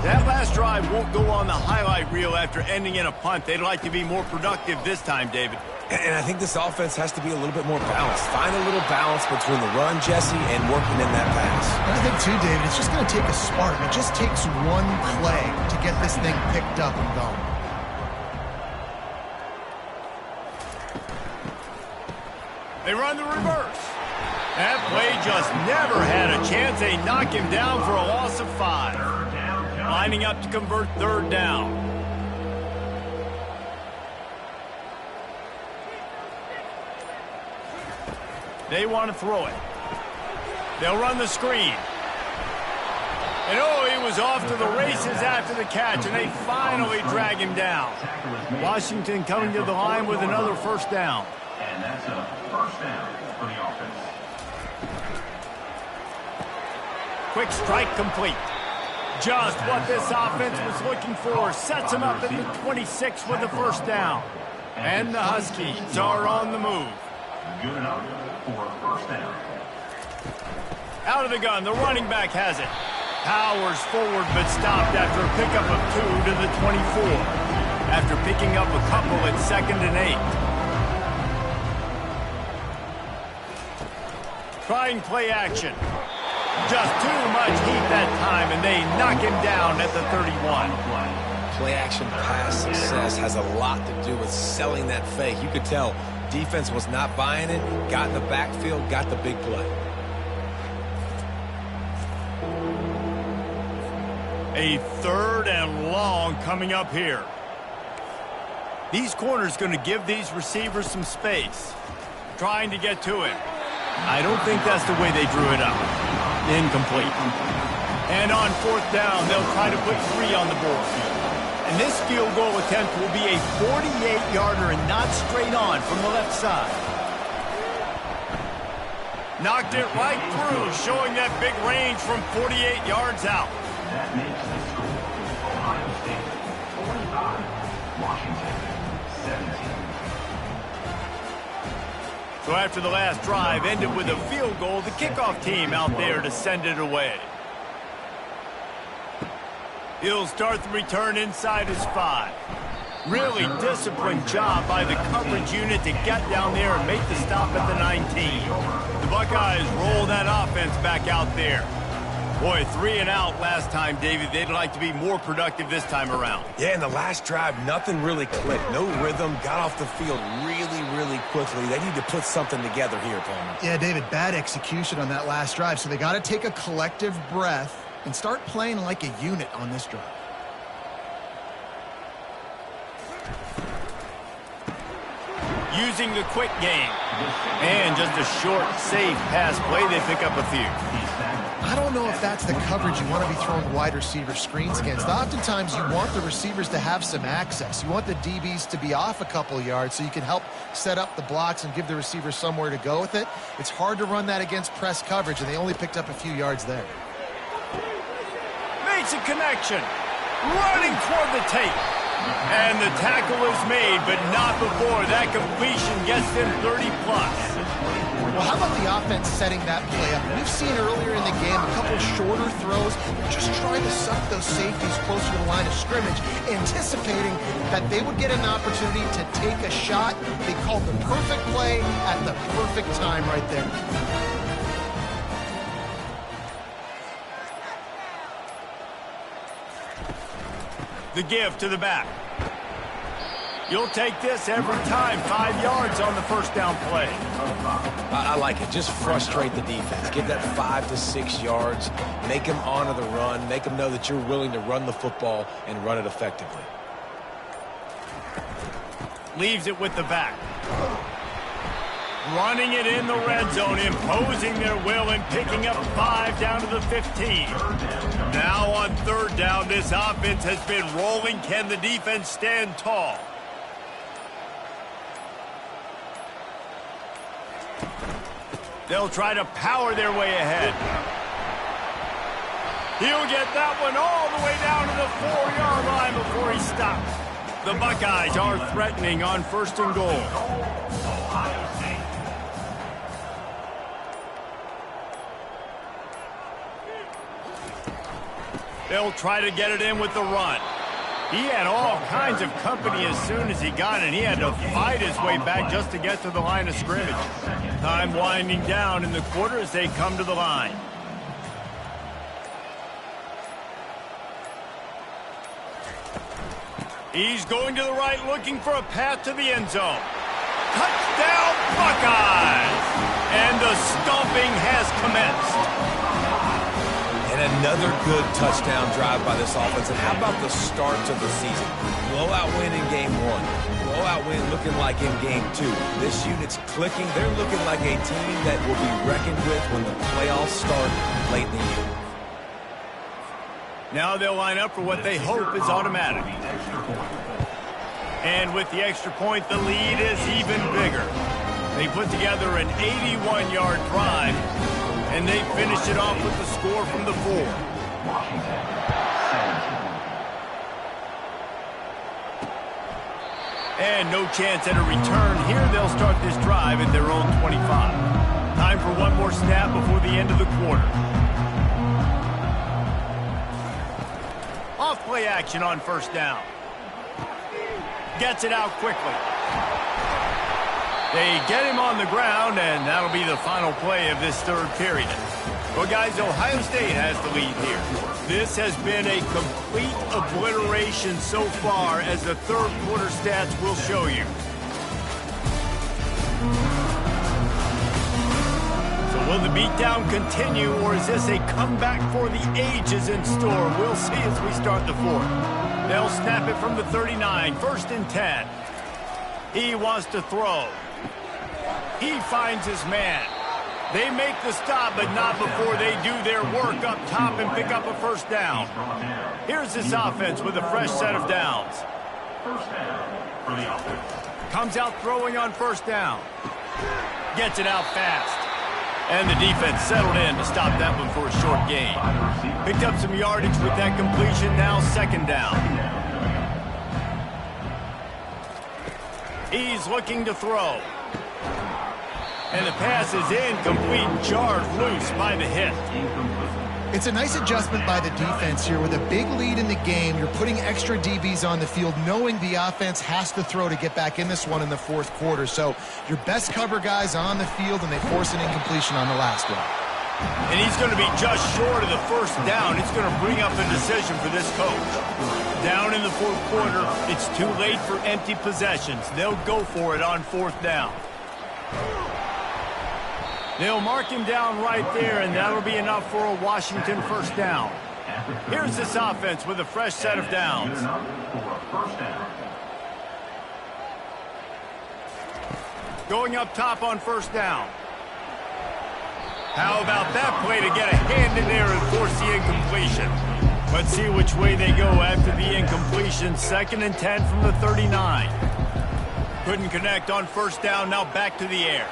That last drive won't go on the highlight reel after ending in a punt. They'd like to be more productive this time, David. And I think this offense has to be a little bit more balanced. Find a little balance between the run, Jesse, and working in that pass. And I think, too, David, it's just going to take a spark. It just takes one play to get this thing picked up and going. They run the reverse. That play just never had a chance. They knock him down for a loss of 5. Lining up to convert 3rd down. They want to throw it. They'll run the screen. And oh, he was off to the races after the catch, and they finally drag him down. Washington coming to the line with another 1st down. And that's a 1st down for the offense. Quick strike complete. Just what this offense was looking for. Sets him up at the 26 with the 1st down. And the Huskies are on the move. Good enough for a 1st down. Out of the gun, the running back has it. Powers forward, but stopped after a pickup of 2 to the 24. After picking up a couple at 2nd and 8. Trying play action. Just too much heat that time, and they knock him down at the 31. Play action pass success has a lot to do with selling that fake. You could tell defense was not buying it, got in the backfield, got the big play. A 3rd and long coming up here. These corners going to give these receivers some space. Trying to get to him. I don't think that's the way they drew it up. Incomplete. And on fourth down, they'll try to put 3 on the board. And this field goal attempt will be a 48-yarder and not straight on from the left side. Knocked it right through, showing that big range from 48 yards out. That makes the score Ohio State 45, Washington 17. So after the last drive ended with a field goal, the kickoff team out there to send it away. He'll start the return inside his 5. Really disciplined job by the coverage unit to get down there and make the stop at the 19. The Buckeyes roll that offense back out there. Boy, 3 and out last time, David. They'd like to be more productive this time around. Yeah, in the last drive, nothing really clicked. No rhythm, got off the field really quickly. They need to put something together here, Palmer. Yeah, David, bad execution on that last drive, so they got to take a collective breath and start playing like a unit on this drive. Using the quick game. And just a short, safe pass play. They pick up a few. I don't know if that's the coverage you want to be throwing wide receiver screens against. Oftentimes, you want the receivers to have some access. You want the DBs to be off a couple yards so you can help set up the blocks and give the receivers somewhere to go with it. It's hard to run that against press coverage, and they only picked up a few yards there. Makes a connection. Running toward the tape. And the tackle is made, but not before that completion gets them 30-plus. Well, how about the offense setting that play up? We've seen earlier in the game a couple shorter throws, just trying to suck those safeties closer to the line of scrimmage, anticipating that they would get an opportunity to take a shot. They called the perfect play at the perfect time right there. The give to the back. You'll take this every time. 5 yards on the first down play. I like it. Just frustrate the defense. Give that 5 to 6 yards. Make them honor the run. Make them know that you're willing to run the football and run it effectively. Leaves it with the back. Running it in the red zone, imposing their will and picking up 5 down to the 15. Now on third down, this offense has been rolling. Can the defense stand tall? They'll try to power their way ahead. He'll get that one all the way down to the 4-yard line before he stops. The Buckeyes are threatening on first and goal. They'll try to get it in with the run. He had all kinds of company as soon as he got it. He had to fight his way back just to get to the line of scrimmage. Time winding down in the quarter as they come to the line. He's going to the right, looking for a path to the end zone. Touchdown, Buckeyes! And the stomping has commenced. And another good touchdown drive by this offense. And how about the start to the season? Blowout win in game 1. Blowout win looking like in game 2. This unit's clicking. They're looking like a team that will be reckoned with when the playoffs start late in the year. Now they'll line up for what they hope is automatic. And with the extra point, the lead is even bigger. They put together an 81-yard drive, and they finished it off with the score from the 4. And no chance at a return here. They'll start this drive at their own 25. Time for one more snap before the end of the quarter. Off-play action on first down. Gets it out quickly. They get him on the ground, and that'll be the final play of this third period. Well, guys, Ohio State has the lead here. This has been a complete obliteration so far, as the third quarter stats will show you. So will the beatdown continue, or is this a comeback for the ages in store? We'll see as we start the fourth. They'll snap it from the 39, 1st and 10. He wants to throw. He finds his man. They make the stop, but not before they do their work up top and pick up a first down. Here's this offense with a fresh set of downs. First down for the offense. Comes out throwing on first down. Gets it out fast. And the defense settled in to stop that one for a short gain. Picked up some yardage with that completion, now second down. He's looking to throw. And the pass is incomplete, jarred loose by the hit. It's a nice adjustment by the defense here. With a big lead in the game, you're putting extra DBs on the field, knowing the offense has to throw to get back in this one in the fourth quarter. So your best cover guys on the field, and they force an incompletion on the last one. And he's going to be just short of the first down. It's going to bring up a decision for this coach. Down in the fourth quarter, it's too late for empty possessions. They'll go for it on fourth down. They'll mark him down right there, and that'll be enough for a Washington first down. Here's this offense with a fresh set of downs. Going up top on first down. How about that play to get a hand in there and force the incompletion? Let's see which way they go after the incompletion. 2nd and 10 from the 39. Couldn't connect on first down, now back to the air.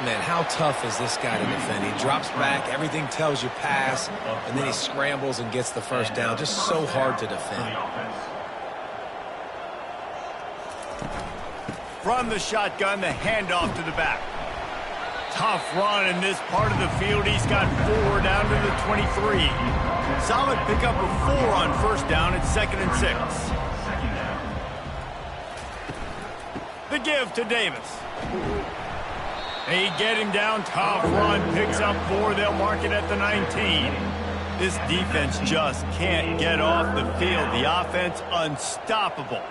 Man, how tough is this guy to defend? He drops back, everything tells you pass, and then he scrambles and gets the first down. Just so hard to defend. From the shotgun, the handoff to the back. Tough run in this part of the field. He's got 4 down to the 23. Solid pickup of 4 on first down. It's 2nd and 6. The give to Davis. They get him down, tough run, picks up 4. They'll mark it at the 19. This defense just can't get off the field. The offense unstoppable.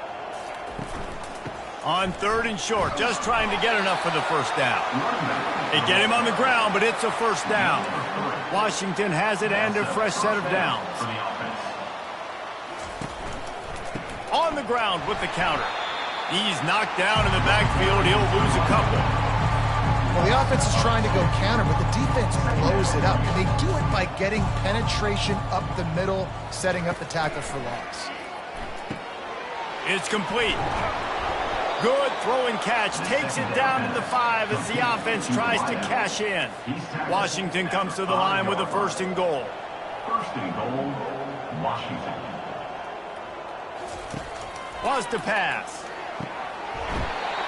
On 3rd and short, just trying to get enough for the first down. They get him on the ground, but it's a first down. Washington has it and a fresh set of downs. On the ground with the counter. He's knocked down in the backfield. He'll lose a couple. Well, the offense is trying to go counter, but the defense blows it up. And they do it by getting penetration up the middle, setting up the tackle for loss. It's complete. Good throwing catch. Takes it down to the 5 as the offense tries to cash in. Washington comes to the line with a 1st and goal. 1st and goal, Washington. Was to pass.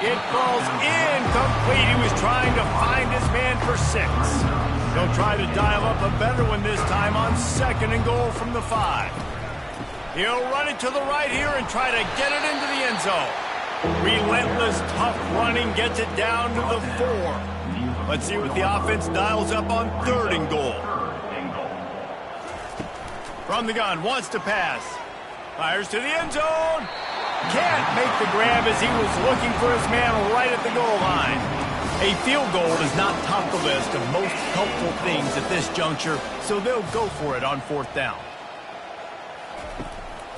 It falls incomplete. He was trying to find his man for 6. He'll try to dial up a better one this time on 2nd and goal from the 5. He'll run it to the right here and try to get it into the end zone. Relentless, tough running gets it down to the 4. Let's see what the offense dials up on 3rd and goal. From the gun, wants to pass. Fires to the end zone. Can't make the grab as he was looking for his man right at the goal line. A field goal is not top the list of most helpful things at this juncture, so they'll go for it on 4th down.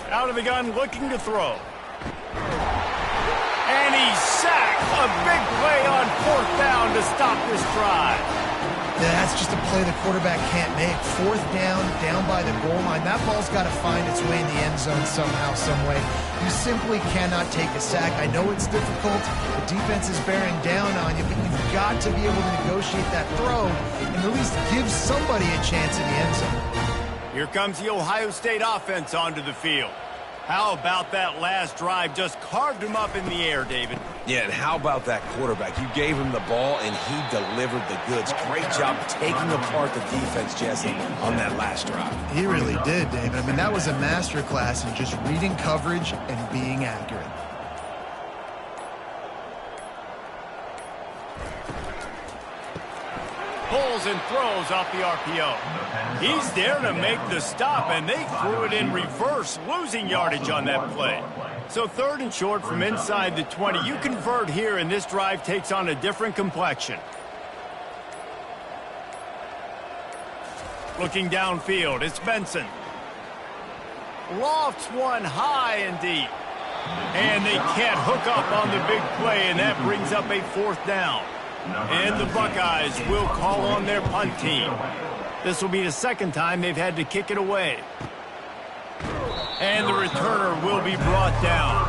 Out of the gun, looking to throw. And he's sacked. A big play on 4th down to stop this drive. Yeah, that's just a play the quarterback can't make. 4th down by the goal line. That ball's got to find its way in the end zone somehow, some way. You simply cannot take a sack. I know it's difficult. The defense is bearing down on you, but you've got to be able to negotiate that throw and at least give somebody a chance in the end zone. Here comes the Ohio State offense onto the field. How about that last drive? Just carved him up in the air, David. Yeah, and how about that quarterback? You gave him the ball, and he delivered the goods. Great job taking apart the defense, Jesse, on that last drive. He really did, David. I mean, that was a masterclass in just reading coverage and being accurate. Pulls and throws off the RPO. He's there to make the stop, and they threw it in reverse, losing yardage on that play. So 3rd and short from inside the 20. You convert here, and this drive takes on a different complexion. Looking downfield, it's Benson. Lofts one high and deep. And they can't hook up on the big play, and that brings up a 4th down. And the Buckeyes will call on their punt team. This will be the second time they've had to kick it away. And the returner will be brought down.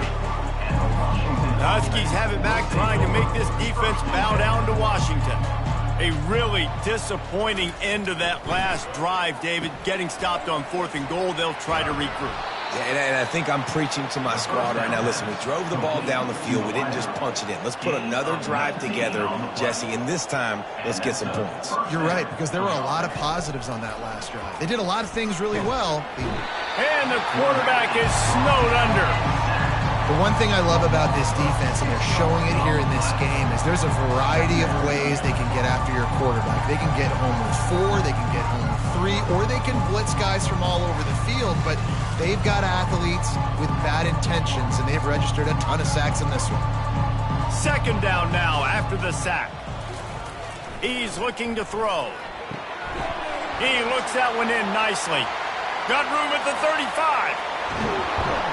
The Huskies have it back, trying to make this defense bow down to Washington. A really disappointing end of that last drive, David. Getting stopped on 4th and goal, they'll try to regroup. Yeah, and I think I'm preaching to my squad right now. Listen, we drove the ball down the field. We didn't just punch it in. Let's put another drive together, Jesse, and this time, let's get some points. You're right, because there were a lot of positives on that last drive. They did a lot of things really well. And the quarterback is snowed under. The one thing I love about this defense, and they're showing it here in this game, is there's a variety of ways they can get after your quarterback. They can get home with 4, they can get home with 3, or they can blitz guys from all over the field, but they've got athletes with bad intentions, and they've registered a ton of sacks in this one. Second down now after the sack. He's looking to throw. He looks that one in nicely. Got room at the 35.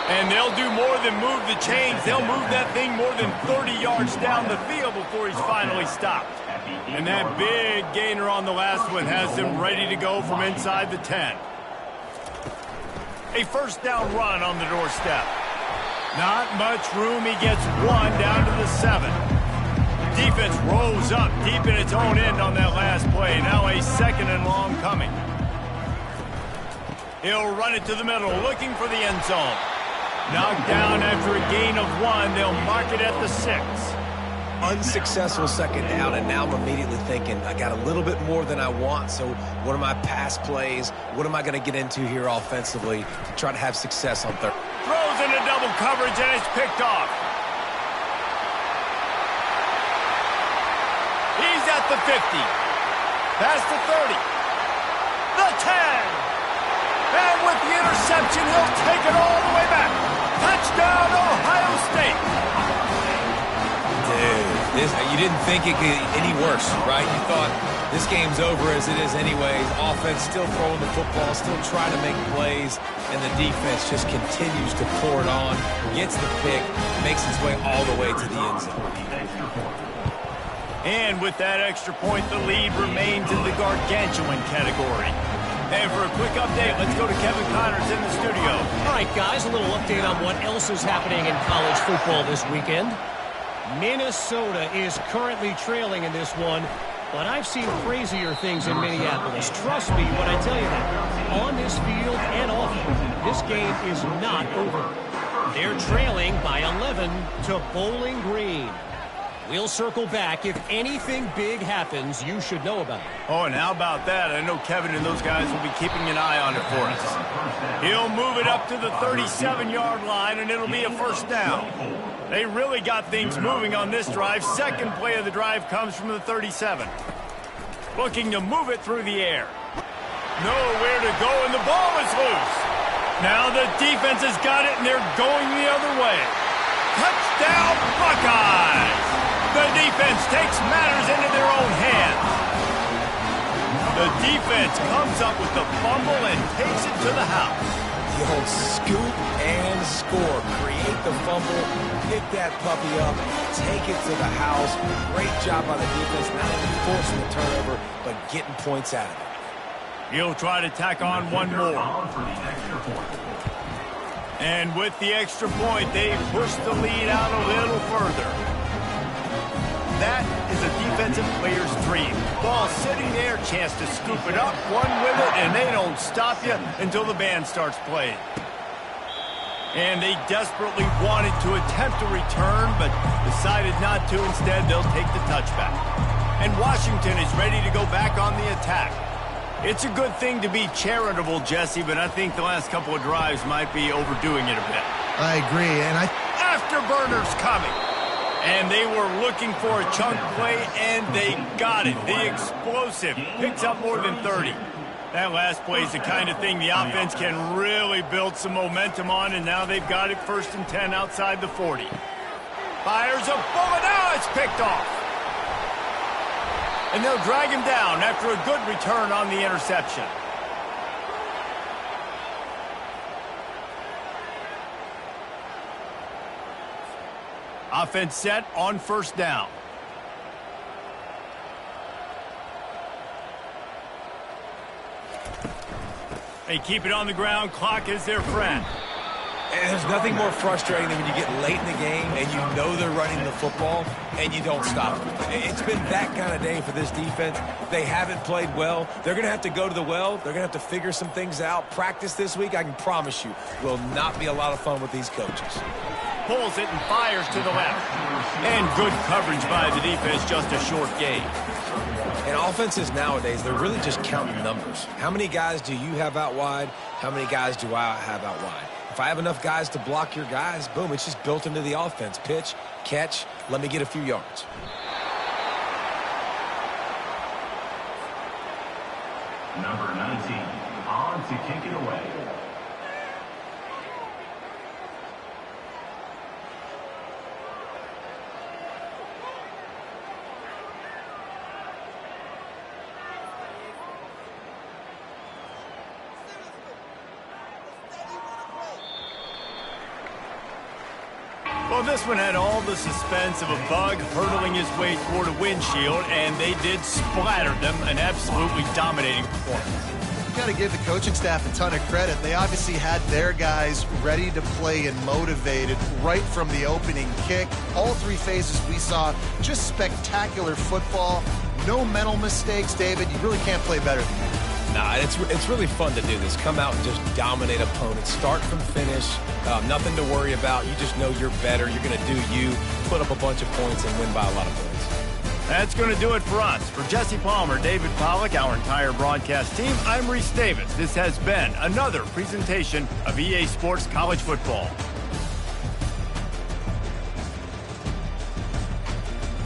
And they'll do more than move the chains. They'll move that thing more than 30 yards down the field before he's finally stopped. And that big gainer on the last one has them ready to go from inside the 10. A first down run on the doorstep. Not much room. He gets 1 down to the 7. Defense rolls up deep in its own end on that last play. Now a 2nd and long coming. He'll run it to the middle, looking for the end zone. Knocked down after a gain of 1. They'll mark it at the 6. Unsuccessful second down, and now I'm immediately thinking, I got a little bit more than I want, so what are my pass plays? What am I going to get into here offensively to try to have success on third? Throws into double coverage, and it's picked off. He's at the 50. Past the 30. The 10. And with the interception, he'll take it all the way back. Touchdown, Ohio State. Dude, you didn't think it could get any worse, right? You thought this game's over as it is anyways. Offense still throwing the football, still trying to make plays, and the defense just continues to pour it on, gets the pick, makes its way all the way to the end zone. And with that extra point, the lead remains in the gargantuan category. And for a quick update, let's go to Kevin Connors in the studio. All right, guys, a little update on what else is happening in college football this weekend. Minnesota is currently trailing in this one, but I've seen crazier things in Minneapolis. Trust me when I tell you that. On this field and off it, this game is not over. They're trailing by 11 to Bowling Green. We'll circle back. If anything big happens, you should know about it. Oh, and how about that? I know Kevin and those guys will be keeping an eye on it for us. He'll move it up to the 37-yard line, and it'll be a first down. They really got things moving on this drive. Second play of the drive comes from the 37. Looking to move it through the air. Nowhere to go, and the ball is loose. Now the defense has got it, and they're going the other way. Touchdown, Buckeyes! The defense takes matters into their own hands. The defense comes up with the fumble and takes it to the house. The old scoop and score. Create the fumble, pick that puppy up, take it to the house. Great job by the defense, not only forcing the turnover, but getting points out of it. He'll try to tack on one more. And with the extra point, they push the lead out a little further. That is a defensive player's dream. Ball sitting there, chance to scoop it up, one with it, and they don't stop you until the band starts playing. And they desperately wanted to attempt a return, but decided not to. Instead, they'll take the touchback. And Washington is ready to go back on the attack. It's a good thing to be charitable, Jesse, but I think the last couple of drives might be overdoing it a bit. I agree, and Afterburners coming. And they were looking for a chunk play, and they got it. The explosive picks up more than 30. That last play is the kind of thing the offense can really build some momentum on, and now they've got it 1st and 10 outside the 40. Fires a bullet. Now it's picked off. And they'll drag him down after a good return on the interception. Offense set on 1st down. They keep it on the ground. Clock is their friend. And there's nothing more frustrating than when you get late in the game and you know they're running the football and you don't stop them. It's been that kind of day for this defense. They haven't played well. They're going to have to go to the well. They're going to have to figure some things out. Practice this week, I can promise you, will not be a lot of fun with these coaches. Pulls it and fires to the left. And good coverage by the defense, just a short gain. And offenses nowadays, they're really just counting numbers. How many guys do you have out wide? How many guys do I have out wide? If I have enough guys to block your guys, boom, it's just built into the offense. Pitch, catch, let me get a few yards. Number 19, on to kick it away. Well, this one had all the suspense of a bug hurtling his way toward a windshield, and they did splatter them, an absolutely dominating performance. You got to give the coaching staff a ton of credit. They obviously had their guys ready to play and motivated right from the opening kick. All three phases we saw, just spectacular football. No mental mistakes, David. You really can't play better than that. Nah, it's really fun to do this. Come out and just dominate opponents. Start from finish. Nothing to worry about. You just know you're better. You're going to do you, put up a bunch of points, and win by a lot of points. That's going to do it for us. For Jesse Palmer, David Pollack, our entire broadcast team, I'm Reese Davis. This has been another presentation of EA Sports College Football.